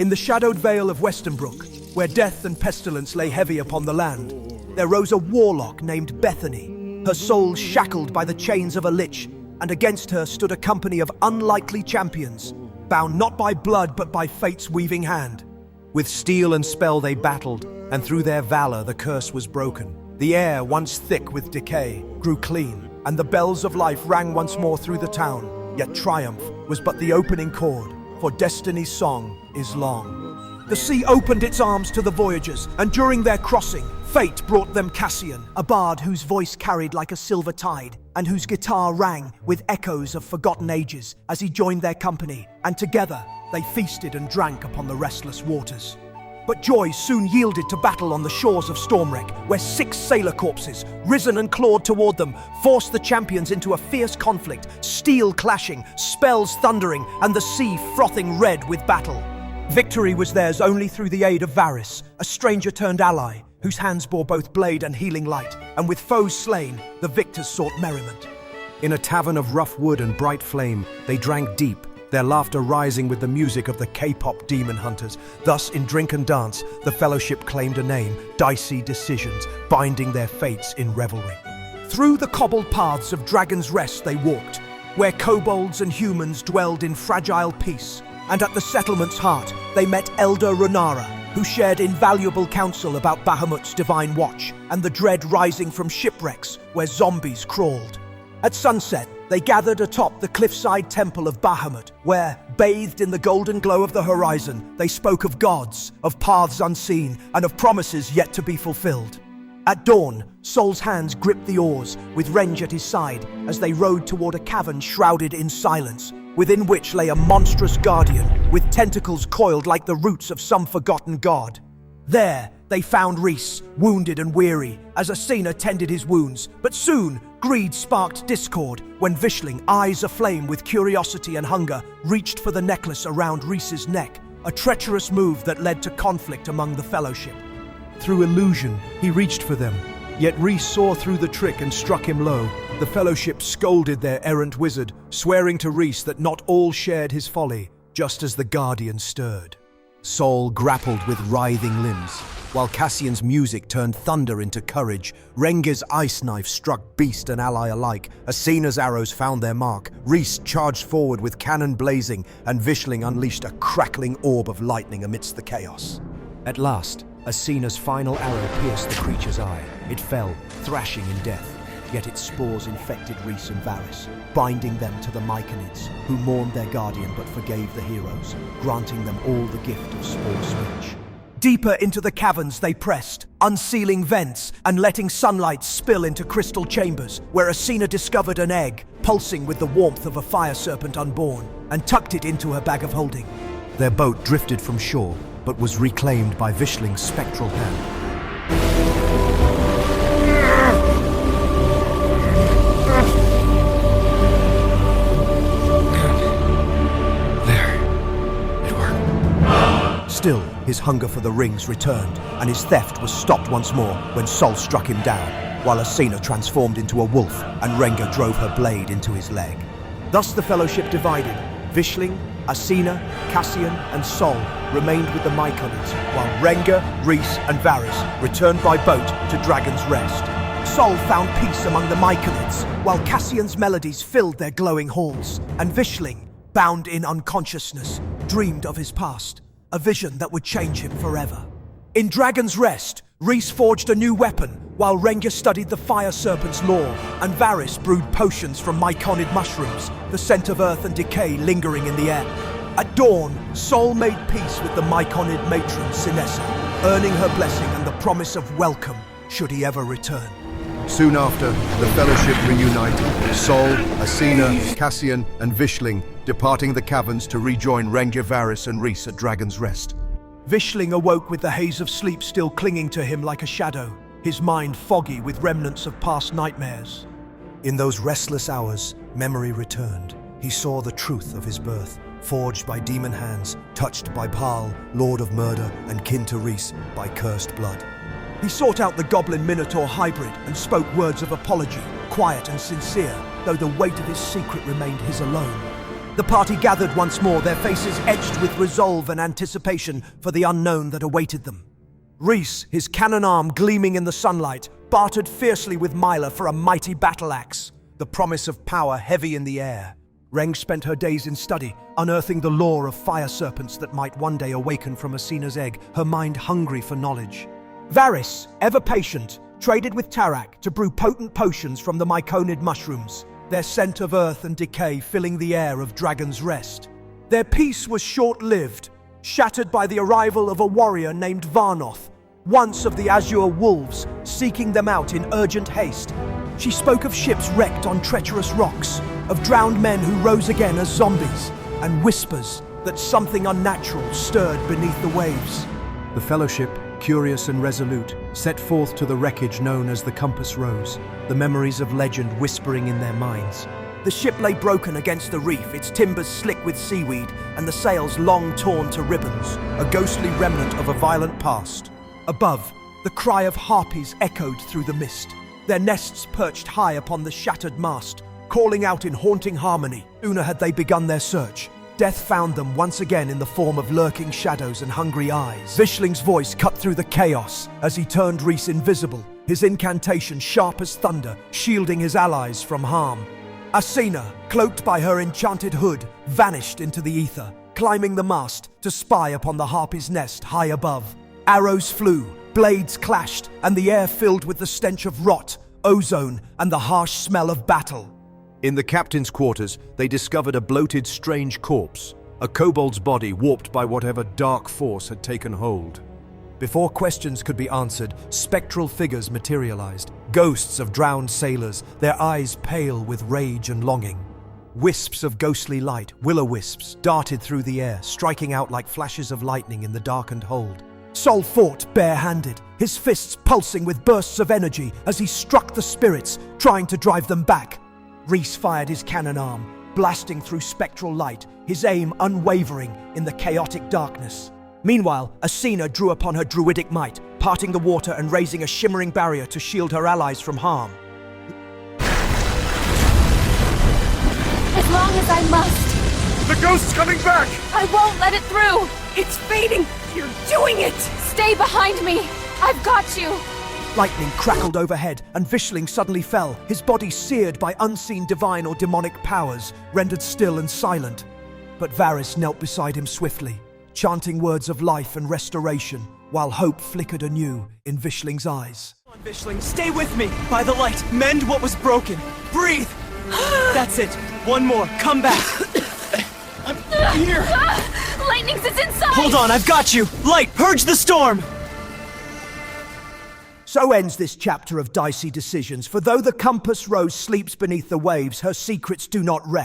In the shadowed vale of Westernbrook, where death and pestilence lay heavy upon the land, there rose a warlock named Bethany, her soul shackled by the chains of a lich, and against her stood a company of unlikely champions, bound not by blood but by fate's weaving hand. With steel and spell they battled, and through their valor the curse was broken. The air, once thick with decay, grew clean, and the bells of life rang once more through the town. Yet triumph was but the opening chord, for destiny's song is long. The sea opened its arms to the voyagers, and during their crossing, fate brought them Cassian, a bard whose voice carried like a silver tide, and whose guitar rang with echoes of forgotten ages as he joined their company, and together they feasted and drank upon the restless waters. But joy soon yielded to battle on the shores of Stormwreck, where 6 sailor corpses, risen and clawed toward them, forced the champions into a fierce conflict, steel clashing, spells thundering, and the sea frothing red with battle. Victory was theirs only through the aid of Varys, a stranger-turned ally, whose hands bore both blade and healing light, and with foes slain, the victors sought merriment. In a tavern of rough wood and bright flame, they drank deep, their laughter rising with the music of the K-pop demon hunters. Thus, in drink and dance, the fellowship claimed a name, Dicey Decisions, binding their fates in revelry. Through the cobbled paths of Dragon's Rest they walked, where kobolds and humans dwelled in fragile peace, and at the settlement's heart they met Elder Renara, who shared invaluable counsel about Bahamut's divine watch and the dread rising from shipwrecks where zombies crawled. At sunset, they gathered atop the cliffside temple of Bahamut, where, bathed in the golden glow of the horizon, they spoke of gods, of paths unseen, and of promises yet to be fulfilled. At dawn, Sol's hands gripped the oars, with Renge at his side, as they rowed toward a cavern shrouded in silence, within which lay a monstrous guardian, with tentacles coiled like the roots of some forgotten god. There, they found Rhys, wounded and weary, as Asina tended his wounds, but soon, greed sparked discord when Vishling, eyes aflame with curiosity and hunger, reached for the necklace around Rhys's neck, a treacherous move that led to conflict among the fellowship. Through illusion, he reached for them, yet Rhys saw through the trick and struck him low. The fellowship scolded their errant wizard, swearing to Rhys that not all shared his folly, just as the guardian stirred. Sol grappled with writhing limbs, while Cassian's music turned thunder into courage. Renge's ice knife struck beast and ally alike. Asina's arrows found their mark. Rhys charged forward with cannon blazing, and Vishling unleashed a crackling orb of lightning amidst the chaos. At last, Asina's final arrow pierced the creature's eye. It fell, thrashing in death. Yet its spores infected Rhys and Varys, binding them to the Myconids, who mourned their guardian but forgave the heroes, granting them all the gift of spore switch. Deeper into the caverns they pressed, unsealing vents and letting sunlight spill into crystal chambers, where Asina discovered an egg, pulsing with the warmth of a fire serpent unborn, and tucked it into her bag of holding. Their boat drifted from shore, but was reclaimed by Vishling's spectral hand. Still, his hunger for the rings returned, and his theft was stopped once more when Sol struck him down, while Asina transformed into a wolf and Renge drove her blade into his leg. Thus the fellowship divided. Vishling, Asina, Cassian, and Sol remained with the Myconids, while Renge, Rhys, and Varys returned by boat to Dragon's Rest. Sol found peace among the Myconids, while Cassian's melodies filled their glowing halls, and Vishling, bound in unconsciousness, dreamed of his past, a vision that would change him forever. In Dragon's Rest, Rhys forged a new weapon, while Renge studied the fire serpent's lore, and Varys brewed potions from Myconid mushrooms, the scent of earth and decay lingering in the air. At dawn, Sol made peace with the Myconid matron Sinessa, earning her blessing and the promise of welcome should he ever return. Soon after, the fellowship reunited, Sol, Asina, Cassian, and Vishling departing the caverns to rejoin Renge, Varys, and Rhys at Dragon's Rest. Vishling awoke with the haze of sleep still clinging to him like a shadow, his mind foggy with remnants of past nightmares. In those restless hours, memory returned. He saw the truth of his birth, forged by demon hands, touched by Paal, Lord of Murder, and kin to Rhys by cursed blood. He sought out the Goblin-Minotaur hybrid and spoke words of apology, quiet and sincere, though the weight of his secret remained his alone. The party gathered once more, their faces etched with resolve and anticipation for the unknown that awaited them. Rhys, his cannon arm gleaming in the sunlight, bartered fiercely with Myla for a mighty battle axe, the promise of power heavy in the air. Reng spent her days in study, unearthing the lore of fire serpents that might one day awaken from Asina's egg, her mind hungry for knowledge. Varys, ever patient, traded with Tarak to brew potent potions from the myconid mushrooms, their scent of earth and decay filling the air of Dragon's Rest. Their peace was short-lived, shattered by the arrival of a warrior named Varnoth, once of the Azure Wolves, seeking them out in urgent haste. She spoke of ships wrecked on treacherous rocks, of drowned men who rose again as zombies, and whispers that something unnatural stirred beneath the waves. The Fellowship, curious and resolute, set forth to the wreckage known as the Compass Rose, the memories of legend whispering in their minds. The ship lay broken against the reef, its timbers slick with seaweed, and the sails long torn to ribbons, a ghostly remnant of a violent past. Above, the cry of harpies echoed through the mist, their nests perched high upon the shattered mast, calling out in haunting harmony. Sooner had they begun their search. Death found them once again in the form of lurking shadows and hungry eyes. Vishling's voice cut through the chaos as he turned Rhys invisible, his incantation sharp as thunder, shielding his allies from harm. Asina, cloaked by her enchanted hood, vanished into the ether, climbing the mast to spy upon the harpy's nest high above. Arrows flew, blades clashed, and the air filled with the stench of rot, ozone, and the harsh smell of battle. In the captain's quarters, they discovered a bloated, strange corpse, a kobold's body warped by whatever dark force had taken hold. Before questions could be answered, spectral figures materialized, ghosts of drowned sailors, their eyes pale with rage and longing. Wisps of ghostly light, will-o'-wisps, darted through the air, striking out like flashes of lightning in the darkened hold. Sol fought bare-handed, his fists pulsing with bursts of energy as he struck the spirits, trying to drive them back. Rhys fired his cannon arm, blasting through spectral light, his aim unwavering in the chaotic darkness. Meanwhile, Asina drew upon her druidic might, parting the water and raising a shimmering barrier to shield her allies from harm. As long as I must. The ghost's coming back! I won't let it through! It's fading! You're doing it! Stay behind me! I've got you! Lightning crackled overhead, and Vishling suddenly fell, his body seared by unseen divine or demonic powers, rendered still and silent. But Varys knelt beside him swiftly, chanting words of life and restoration, while hope flickered anew in Vishling's eyes. Come on, Vishling, stay with me! By the light, mend what was broken! Breathe! That's it! One more, come back! I'm here! Lightning's is inside! Hold on, I've got you! Light, purge the storm! So ends this chapter of Dicey Decisions, for though the Compass Rose sleeps beneath the waves, her secrets do not rest.